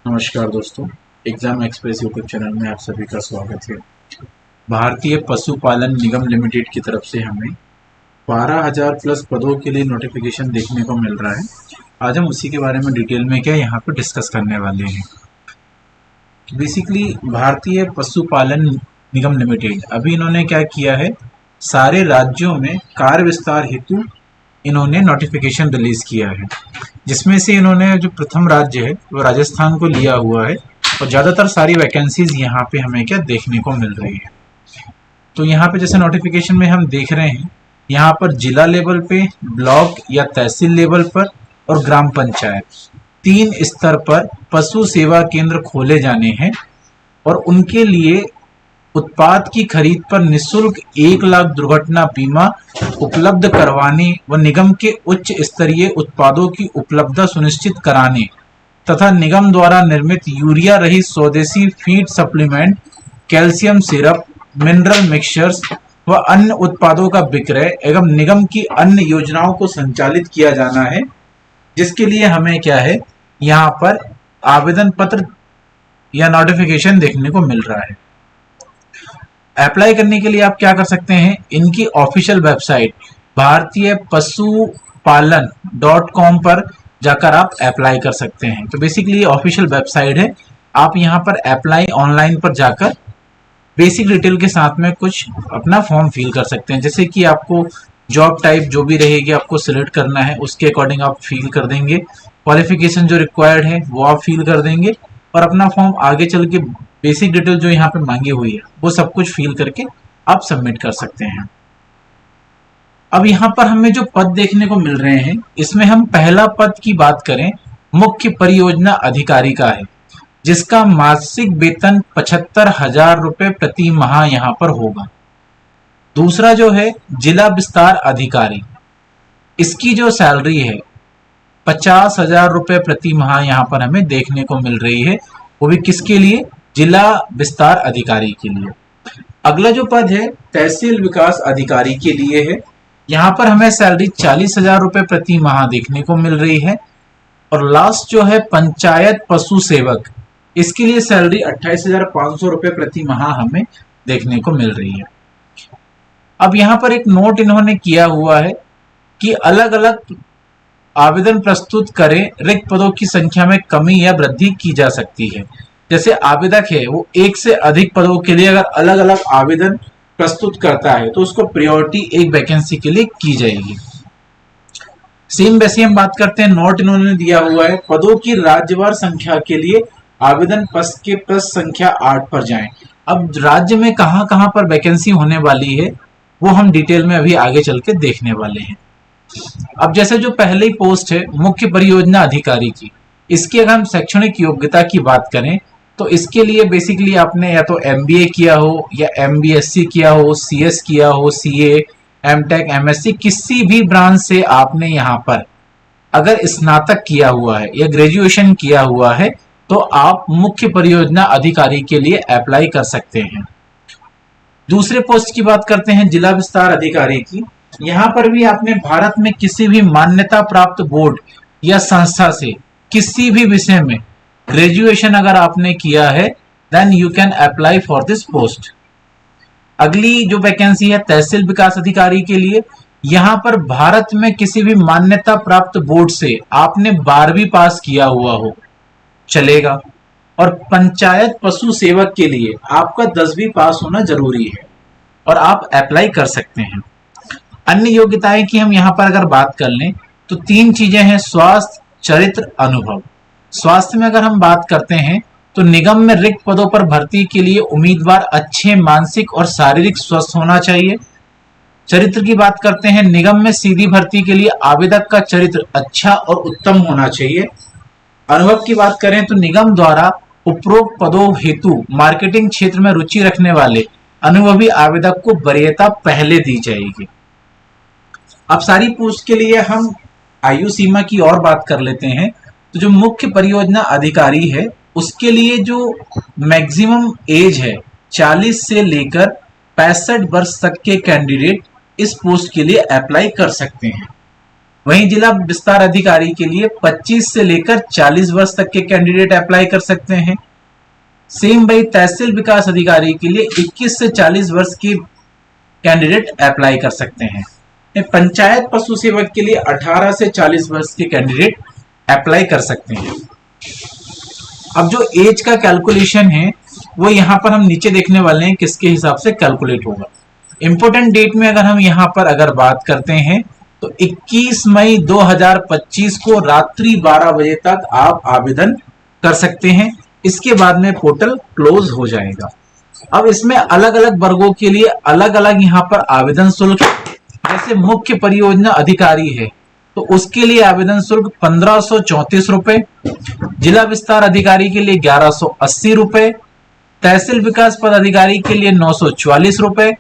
नमस्कार दोस्तों, exam express YouTube channel में आप सभी का स्वागत है। भारतीय पशुपालन निगम लिमिटेड की तरफ से हमें 12,000 प्लस पदों के लिए नोटिफिकेशन देखने को मिल रहा है। आज हम उसी के बारे में डिटेल में यहाँ पर डिस्कस करने वाले हैं। बेसिकली भारतीय पशुपालन निगम लिमिटेड अभी इन्होंने क्या किया है, सारे राज्यों में कार्य विस्तार हेतु इन्होंने नोटिफिकेशन रिलीज किया है, जिसमें से इन्होंने जो प्रथम राज्य है वो राजस्थान को लिया हुआ है और ज़्यादातर सारी वैकेंसीज यहाँ पे हमें क्या देखने को मिल रही है। तो यहाँ पे जैसे नोटिफिकेशन में हम देख रहे हैं, यहाँ पर जिला लेवल पे, ब्लॉक या तहसील लेवल पर और ग्राम पंचायत 3 स्तर पर पशु सेवा केंद्र खोले जाने हैं और उनके लिए उत्पाद की खरीद पर निःशुल्क 1 लाख दुर्घटना बीमा उपलब्ध करवाने व निगम के उच्च स्तरीय उत्पादों की उपलब्धता सुनिश्चित कराने तथा निगम द्वारा निर्मित यूरिया रहित स्वदेशी feed supplement, calcium syrup, mineral mixtures व अन्य उत्पादों का विक्रय एवं निगम की अन्य योजनाओं को संचालित किया जाना है, जिसके लिए हमें क्या है, यहाँ पर आवेदन पत्र या नोटिफिकेशन देखने को मिल रहा है। अप्लाई करने के लिए आप क्या कर सकते हैं, इनकी ऑफिशियल वेबसाइट भारतीय पशुपालन .com पर जाकर आप अप्लाई कर सकते हैं। तो बेसिकली ये ऑफिशियल वेबसाइट है, आप यहाँ पर अप्लाई ऑनलाइन पर जाकर बेसिक डिटेल के साथ में कुछ अपना फॉर्म फिल कर सकते हैं। जैसे कि आपको जॉब टाइप जो भी रहेगी आपको सिलेक्ट करना है, उसके अकॉर्डिंग आप फिल कर देंगे। क्वालिफिकेशन जो रिक्वायर्ड है वो आप फिल कर देंगे और अपना फॉर्म आगे चल के बेसिक डिटेल जो यहाँ पे मांगी हुई है वो सब कुछ फिल करके आप सबमिट कर सकते हैं। अब यहाँ पर हमें जो पद देखने को मिल रहे हैं, इसमें हम पहला पद की बात करें, मुख्य परियोजना अधिकारी का है, जिसका मासिक वेतन 75,000 रुपए प्रति माह यहाँ पर होगा। दूसरा जो है जिला विस्तार अधिकारी, इसकी जो सैलरी है 50,000 रुपए प्रति माह यहाँ पर हमें देखने को मिल रही है, वो भी किसके लिए, जिला विस्तार अधिकारी के लिए। अगला जो पद है तहसील विकास अधिकारी के लिए है, यहाँ पर हमें सैलरी 40,000 रुपए प्रति माह देखने को मिल रही है। और लास्ट जो है पंचायत पशु सेवक, इसके लिए सैलरी 28,500 रुपए प्रति माह हमें देखने को मिल रही है। अब यहाँ पर एक नोट इन्होंने किया हुआ है कि अलग अलग आवेदन प्रस्तुत करें, रिक्त पदों की संख्या में कमी या वृद्धि की जा सकती है। जैसे आवेदक है वो 1 से अधिक पदों के लिए अगर अलग अलग आवेदन प्रस्तुत करता है तो उसको प्रायोरिटी एक वैकेंसी के लिए की जाएगी। सेम वैसे हम बात करते हैं, नोट इन्होंने दिया हुआ है, पदों की राज्यवार संख्या के लिए आवेदन पत्र के पृष्ठ संख्या 8 पर जाएं। अब राज्य में कहां कहां पर वैकेंसी होने वाली है वो हम डिटेल में अभी आगे चल के देखने वाले हैं। अब जैसे जो पहली पोस्ट है मुख्य परियोजना अधिकारी की, इसकी अगर हम शैक्षणिक योग्यता की बात करें तो इसके लिए बेसिकली आपने या तो MBA किया हो या MBSc किया हो, CS किया हो, CA, MTech, MSc, किसी भी ब्रांच से आपने यहाँ पर अगर स्नातक किया हुआ है या ग्रेजुएशन किया हुआ है तो आप मुख्य परियोजना अधिकारी के लिए अप्लाई कर सकते हैं। दूसरे पोस्ट की बात करते हैं जिला विस्तार अधिकारी की। यहाँ पर भी आपने भारत में किसी भी मान्यता प्राप्त बोर्ड या संस्था से किसी भी विषय में ग्रेजुएशन अगर आपने किया है then you can apply for this post. अगली जो वैकेंसी है तहसील विकास अधिकारी के लिए, यहाँ पर भारत में किसी भी मान्यता प्राप्त बोर्ड से आपने 12वीं पास किया हुआ हो चलेगा। और पंचायत पशु सेवक के लिए आपका 10वीं पास होना जरूरी है और आप अप्लाई कर सकते हैं। अन्य योग्यताएं की हम यहाँ पर अगर बात कर लें तो 3 चीजें हैं, स्वास्थ्य, चरित्र, अनुभव। स्वास्थ्य में अगर हम बात करते हैं तो निगम में रिक्त पदों पर भर्ती के लिए उम्मीदवार अच्छे मानसिक और शारीरिक स्वस्थ होना चाहिए। चरित्र की बात करते हैं, निगम में सीधी भर्ती के लिए आवेदक का चरित्र अच्छा और उत्तम होना चाहिए। अनुभव की बात करें तो निगम द्वारा उपरोक्त पदों हेतु मार्केटिंग क्षेत्र में रुचि रखने वाले अनुभवी आवेदक को वरीयता पहले दी जाएगी। अब सारी पोस्ट के लिए हम आयु सीमा की और बात कर लेते हैं। तो जो मुख्य परियोजना अधिकारी है उसके लिए जो मैक्सिमम एज है 40 से लेकर 65 वर्ष तक के कैंडिडेट इस पोस्ट के लिए अप्लाई कर सकते हैं। वहीं जिला विस्तार अधिकारी के लिए 25 से लेकर 40 वर्ष तक के कैंडिडेट अप्लाई कर सकते हैं। सेम वही तहसील विकास अधिकारी के लिए 21 से 40 वर्ष के कैंडिडेट अप्लाई कर सकते हैं। पंचायत पशु सेवक के लिए 18 से 40 वर्ष के कैंडिडेट अप्लाई कर सकते हैं। अब जो एज का कैलकुलेशन है वो यहाँ पर हम नीचे देखने वाले हैं किसके हिसाब से कैलकुलेट होगा। इंपोर्टेंट डेट में अगर हम यहाँ पर अगर बात करते हैं तो 21 मई 2025 को रात्रि 12 बजे तक आप आवेदन कर सकते हैं। इसके बाद में पोर्टल क्लोज हो जाएगा। अब इसमें अलग अलग वर्गों के लिए अलग अलग यहाँ पर आवेदन शुल्क, जैसे मुख्य परियोजना अधिकारी है तो उसके लिए आवेदन शुल्क 1534 रुपए, जिला विस्तार अधिकारी के लिए 1180 रुपए, तहसील विकास पदाधिकारी के लिए 944 रुपए,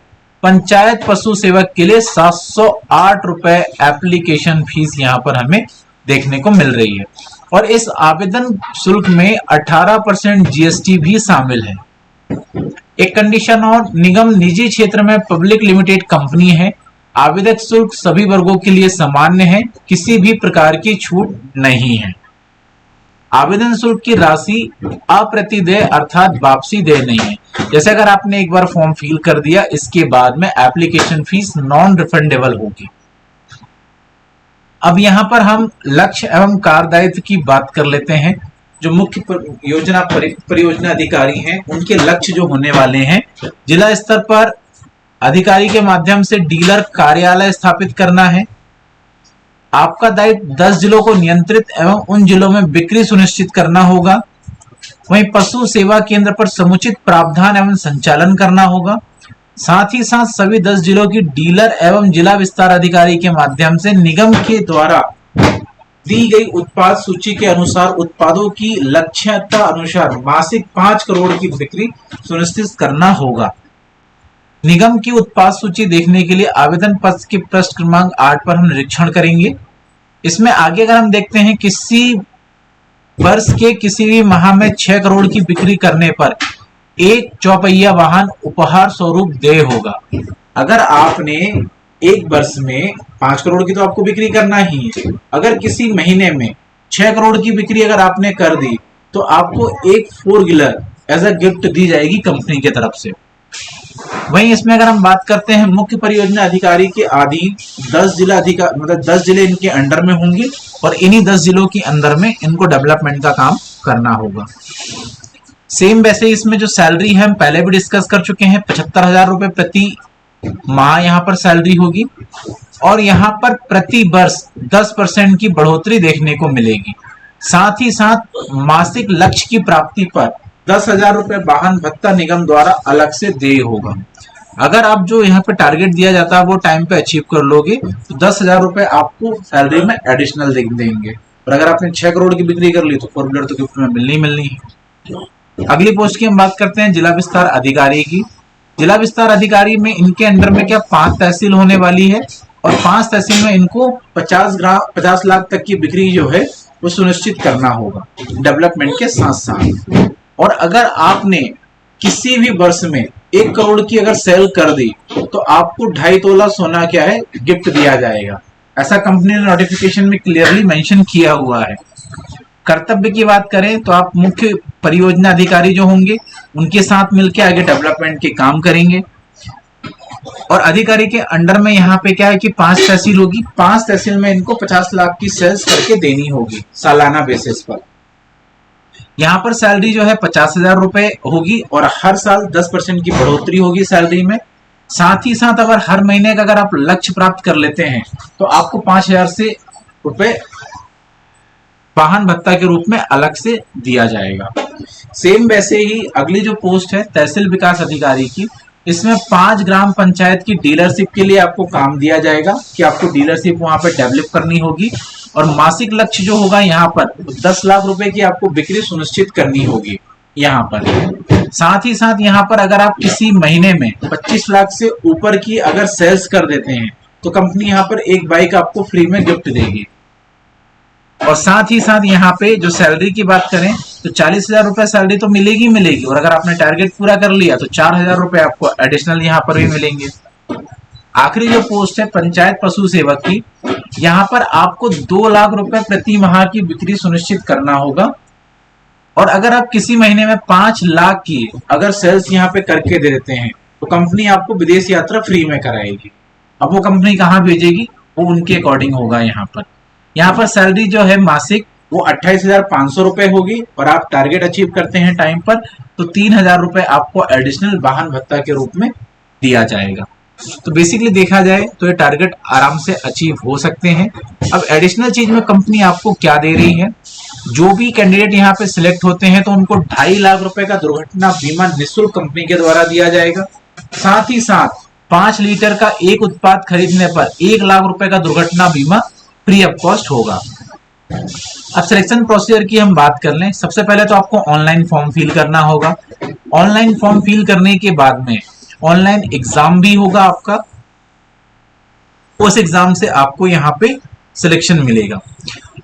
पंचायत पशु सेवक के लिए 708 रुपए एप्लीकेशन फीस यहाँ पर हमें देखने को मिल रही है। और इस आवेदन शुल्क में 18% जीएसटी भी शामिल है। एक कंडीशन और, निगम निजी क्षेत्र में पब्लिक लिमिटेड कंपनी है। आवेदक शुल्क सभी वर्गों के लिए सामान्य है, किसी भी प्रकार की छूट नहीं है। आवेदन शुल्क की राशि अप्रतिदेय अर्थात वापसी देय नहीं है। जैसे अगर आपने एक बार फॉर्म फिल कर दिया, इसके बाद में एप्लीकेशन फीस नॉन रिफंडेबल होगी। अब यहाँ पर हम लक्ष्य एवं कार्यदायित्व की बात कर लेते हैं। जो मुख्य परियोजना अधिकारी हैं उनके लक्ष्य जो होने वाले हैं, जिला स्तर पर अधिकारी के माध्यम से डीलर कार्यालय स्थापित करना है। आपका दायित्व 10 जिलों को नियंत्रित एवं उन जिलों में बिक्री सुनिश्चित करना होगा। वहीं पशु सेवा केंद्र पर समुचित प्रावधान एवं संचालन करना होगा। साथ ही साथ सभी 10 जिलों की डीलर एवं जिला विस्तार अधिकारी के माध्यम से निगम के द्वारा दी गई उत्पाद सूची के अनुसार उत्पादों की लक्ष्यता अनुसार मासिक 5 करोड़ की बिक्री सुनिश्चित करना होगा। निगम की उत्पाद सूची देखने के लिए आवेदन पत्र के पृष्ठ क्रमांक 8 पर हम निरीक्षण करेंगे। इसमें आगे अगर हम देखते हैं, किसी वर्ष के किसी भी माह में 6 करोड़ की बिक्री करने पर एक चौपहिया वाहन उपहार स्वरूप देय होगा। अगर आपने एक वर्ष में 5 करोड़ की तो आपको बिक्री करना ही है। अगर किसी महीने में 6 करोड़ की बिक्री अगर आपने कर दी तो आपको एक 4 व्हीलर एज अ गिफ्ट दी जाएगी कंपनी की तरफ से। वहीं इसमें अगर हम बात करते हैं, मुख्य परियोजना अधिकारी के अधीन 10 जिला अधिकारी मतलब 10 जिले इनके अंडर में होंगे और इन्हीं 10 जिलों के अंदर में इनको डेवलपमेंट का काम करना होगा। सेम वैसे इसमें जो सैलरी है हम पहले भी डिस्कस कर चुके हैं, 75,000 रुपए प्रति माह यहाँ पर सैलरी होगी और यहाँ पर प्रति वर्ष 10% की बढ़ोतरी देखने को मिलेगी। साथ ही साथ मासिक लक्ष्य की प्राप्ति पर 10,000 रुपए वाहन भत्ता निगम द्वारा अलग से देय होगा। अगर आप जो यहाँ पे टारगेट दिया जाता है वो टाइम पे अचीव कर लोगे तो 10,000 रुपए आपको सैलरी में एडिशनल देंगे। और अगर आपने 6 करोड़ की बिक्री कर ली तो 4 व्हीलर तो गिफ्ट में मिलनी है। अगली पोस्ट की हम बात करते हैं जिला विस्तार अधिकारी की। जिला विस्तार अधिकारी में इनके अंडर में क्या 5 तहसील होने वाली है और 5 तहसील में इनको 50 लाख तक की बिक्री जो है वो सुनिश्चित करना होगा डेवलपमेंट के साथ साथ। और अगर आपने किसी भी वर्ष में 1 करोड़ की अगर सेल कर दी तो आपको 2.5 तोला सोना क्या है गिफ्ट दिया जाएगा। ऐसा कंपनी ने नोटिफिकेशन में क्लियरली मेंशन किया हुआ है। कर्तव्य की बात करें तो आप मुख्य परियोजना अधिकारी जो होंगे उनके साथ मिलकर आगे डेवलपमेंट के काम करेंगे। और अधिकारी के अंडर में यहाँ पे क्या है कि 5 तहसील होगी। 5 तहसील में इनको 50 लाख की सेल्स करके देनी होगी सालाना बेसिस पर। यहाँ पर सैलरी जो है 50,000 रुपए होगी और हर साल 10% की बढ़ोतरी होगी सैलरी में। साथ ही साथ अगर हर महीने का अगर आप लक्ष्य प्राप्त कर लेते हैं तो आपको 5,000 से रुपए वाहन भत्ता के रूप में अलग से दिया जाएगा। सेम वैसे ही अगली जो पोस्ट है तहसील विकास अधिकारी की, इसमें 5 ग्राम पंचायत की डीलरशिप के लिए आपको काम दिया जाएगा कि आपको डीलरशिप वहां पर डेवलप करनी होगी। और मासिक लक्ष्य जो होगा यहाँ पर 10 लाख रुपए की आपको बिक्री सुनिश्चित करनी होगी यहाँ पर। साथ ही साथ यहाँ पर अगर आप किसी महीने में 25 लाख से ऊपर की अगर सेल्स कर देते हैं तो कंपनी यहाँ पर एक बाइक आपको फ्री में गिफ्ट देगी। और साथ ही साथ यहाँ पे जो सैलरी की बात करें तो 40,000 रुपए सैलरी तो मिलेगी और अगर आपने टारगेट पूरा कर लिया तो 4,000 रुपए आपको एडिशनल यहाँ पर भी मिलेंगे। आखिरी जो पोस्ट है पंचायत पशु सेवक की, यहाँ पर आपको 2 लाख रुपए प्रति माह की बिक्री सुनिश्चित करना होगा। और अगर आप किसी महीने में 5 लाख की अगर सेल्स यहाँ पे करके दे देते हैं तो कंपनी आपको विदेश यात्रा फ्री में कराएगी। अब वो कंपनी कहाँ भेजेगी वो उनके अकॉर्डिंग होगा। यहाँ पर सैलरी जो है मासिक वो 28,500 रुपए होगी, और आप टारगेट अचीव करते हैं टाइम पर तो 3,000 रुपए आपको एडिशनल वाहन भत्ता के रूप में दिया जाएगा। तो बेसिकली देखा जाए तो ये टारगेट आराम से अचीव हो सकते हैं। अब एडिशनल चीज में कंपनी आपको क्या दे रही है, जो भी कैंडिडेट यहाँ पे सिलेक्ट होते हैं तो उनको 2.5 लाख रुपए का दुर्घटना बीमा निःशुल्क कंपनी के द्वारा दिया जाएगा। साथ ही साथ 5 लीटर का एक उत्पाद खरीदने पर 1 लाख रुपए का दुर्घटना बीमा फ्री ऑफ कॉस्ट होगा। अब सिलेक्शन प्रोसीजर की हम बात कर लें। सबसे पहले तो आपको ऑनलाइन फॉर्म फिल करना होगा। ऑनलाइन फॉर्म फिल करने के बाद में ऑनलाइन एग्जाम भी होगा आपका। उस एग्जाम से आपको यहाँ पे सिलेक्शन मिलेगा।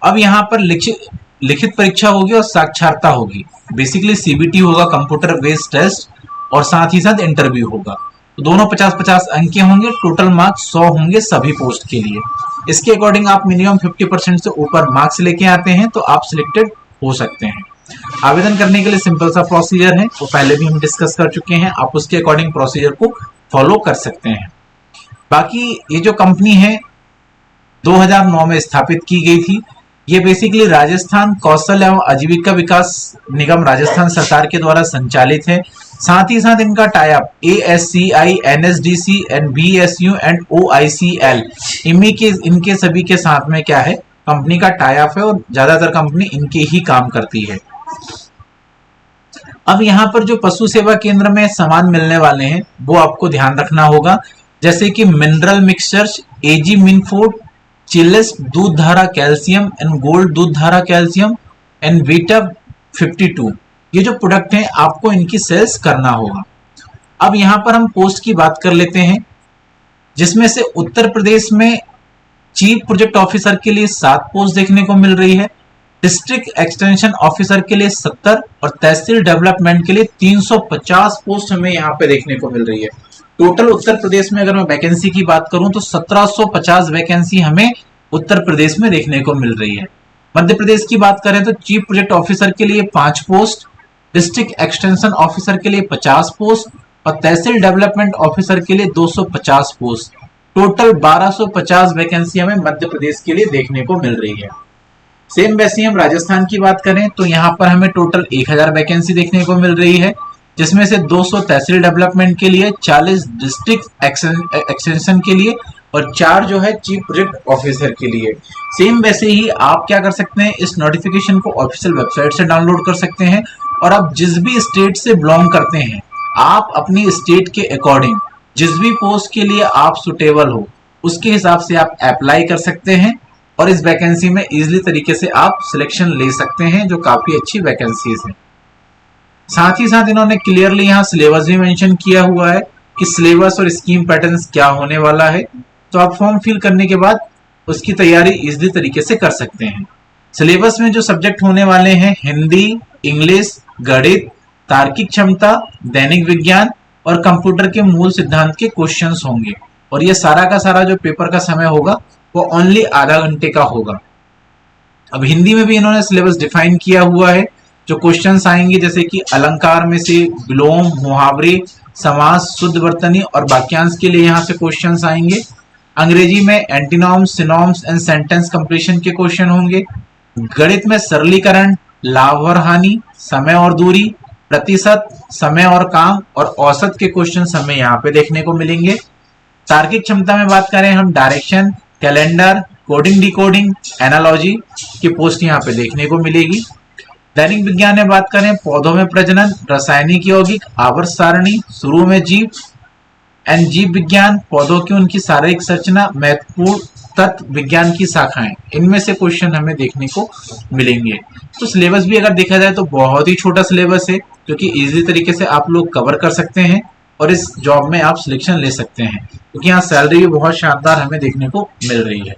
अब यहाँ पर लिखित परीक्षा होगी और साक्षरता होगी। बेसिकली सीबीटी होगा, कंप्यूटर बेस्ड टेस्ट, और साथ ही साथ इंटरव्यू होगा। तो दोनों 50-50 अंक के होंगे। टोटल मार्क्स 100 होंगे सभी पोस्ट के लिए। इसके अकॉर्डिंग आप मिनिमम 50% से ऊपर मार्क्स लेके आते हैं तो आप सिलेक्टेड हो सकते हैं। आवेदन करने के लिए सिंपल सा प्रोसीजर है, वो पहले भी हम डिस्कस कर चुके हैं। आप उसके अकॉर्डिंग प्रोसीजर को फॉलो कर सकते हैं। बाकी ये जो कंपनी है 2009 में स्थापित की गई थी। ये बेसिकली राजस्थान कौशल एवं आजीविका विकास निगम राजस्थान सरकार के द्वारा संचालित है। साथ ही साथ इनका tie up ASCI, NSDC, BSU and OICL इनके सभी के साथ में क्या है, कंपनी का टाई अप है, और ज्यादातर कंपनी इनके ही काम करती है। अब यहाँ पर जो पशु सेवा केंद्र में सामान मिलने वाले हैं वो आपको ध्यान रखना होगा, जैसे कि मिनरल मिक्सचर्स, AG मिनफोर्ड, चिल्लेस दूध धारा कैल्शियम एंड गोल्ड दूध धारा कैल्शियम एंड वीटा 52। ये जो प्रोडक्ट हैं आपको इनकी सेल्स करना होगा। अब यहाँ पर हम पोस्ट की बात कर लेते हैं, जिसमें से उत्तर प्रदेश में चीफ प्रोजेक्ट ऑफिसर के लिए 7 पोस्ट देखने को मिल रही है, डिस्ट्रिक्ट एक्सटेंशन ऑफिसर के लिए 70 और तहसील डेवलपमेंट के लिए 350 पोस्ट हमें यहाँ पे देखने को मिल रही है। टोटल उत्तर प्रदेश में अगर मैं वैकेंसी की बात करूं तो 1750 वैकेंसी हमें उत्तर प्रदेश में देखने को मिल रही है। मध्य प्रदेश की बात करें तो चीफ प्रोजेक्ट ऑफिसर के लिए 5 पोस्ट, डिस्ट्रिक्ट एक्सटेंशन ऑफिसर के लिए 50 पोस्ट और तहसील डेवलपमेंट ऑफिसर के लिए 250 पोस्ट। टोटल 1250 वैकेंसी हमें मध्य प्रदेश के लिए देखने को मिल रही है। सेम वैसे हम राजस्थान की बात करें तो यहाँ पर हमें टोटल 1000 वैकेंसी देखने को मिल रही है, जिसमें से 200 तहसील डेवलपमेंट के लिए, 40 डिस्ट्रिक्ट एक्सटेंशन के लिए और 4 जो है चीफ प्रोजेक्ट ऑफिसर के लिए। सेम वैसे ही आप क्या कर सकते हैं, इस नोटिफिकेशन को ऑफिशियल वेबसाइट से डाउनलोड कर सकते हैं और आप जिस भी स्टेट से बिलोंग करते हैं आप अपनी स्टेट के अकॉर्डिंग जिस भी पोस्ट के लिए आप सुटेबल हो उसके हिसाब से आप अप्लाई कर सकते हैं और इस वैकेंसी में इजीली तरीके से आप सिलेक्शन ले सकते हैं, जो काफी अच्छी वैकेंसीज है। साथ ही साथ इन्होंने क्लियरली यहाँ सिलेबस भी मेंशन किया हुआ है कि सिलेबस और स्कीम पैटर्न्स क्या होने वाला है, तो आप फॉर्म फिल करने के बाद उसकी तैयारी इजीली तरीके से कर सकते हैं। सिलेबस में जो सब्जेक्ट होने वाले हैं हिंदी, इंग्लिश, गणित, तार्किक क्षमता, दैनिक विज्ञान और कंप्यूटर के मूल सिद्धांत के क्वेश्चंस होंगे और ये सारा का सारा जो पेपर का समय होगा वो ओनली आधा घंटे का होगा। अब हिंदी में भी इन्होंने सिलेबस डिफाइन किया हुआ है, जो क्वेश्चंस आएंगे जैसे कि अलंकार में से विलोम, मुहावरे, समास, शुद्ध वर्तनी और वाक्यांश के लिए यहाँ से क्वेश्चंस आएंगे। अंग्रेजी में एंटीनॉम्स, सिनोम्स एंड सेंटेंस कंप्लीशन के क्वेश्चन होंगे। गणित में सरलीकरण, लाभ और हानि, समय और दूरी, प्रतिशत, समय और काम और औसत के क्वेश्चन हमें यहाँ पे देखने को मिलेंगे। तार्किक क्षमता में बात करें हम direction, calendar, coding, decoding, analogy की पोस्ट यहाँ पे देखने को मिलेगी। दैनिक विज्ञान में बात करें पौधों में प्रजनन, रासायनिक यौगिक, आवर्त सारणी, शुरू में जीव एंड जीव विज्ञान, पौधों की उनकी शारीरिक संरचना, महत्वपूर्ण तत्व विज्ञान की शाखाएं, इनमें से क्वेश्चन हमें देखने को मिलेंगे। तो सिलेबस भी अगर देखा जाए तो बहुत ही छोटा सिलेबस है, क्योंकि इजीली तरीके से आप लोग कवर कर सकते हैं और इस जॉब में आप सिलेक्शन ले सकते हैं, क्योंकि यहाँ सैलरी भी बहुत शानदार हमें देखने को मिल रही है।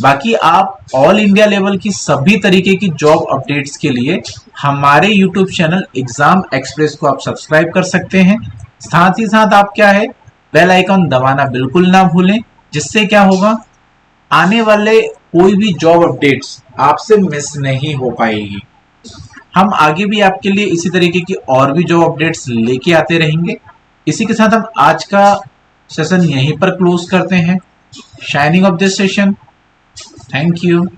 बाकी आप ऑल इंडिया लेवल की सभी तरीके की जॉब अपडेट्स के लिए हमारे यूट्यूब चैनल एग्जाम एक्सप्रेस को आप सब्सक्राइब कर सकते हैं। साथ ही साथ आप क्या है बेल आइकन दबाना बिल्कुल ना भूलें, जिससे क्या होगा, आने वाले कोई भी जॉब अपडेट्स आपसे मिस नहीं हो पाएगी। हम आगे भी आपके लिए इसी तरीके की और भी जॉब अपडेट्स लेके आते रहेंगे। इसी के साथ हम आज का सेशन यहीं पर क्लोज करते हैं। Shining of this session. Thank you.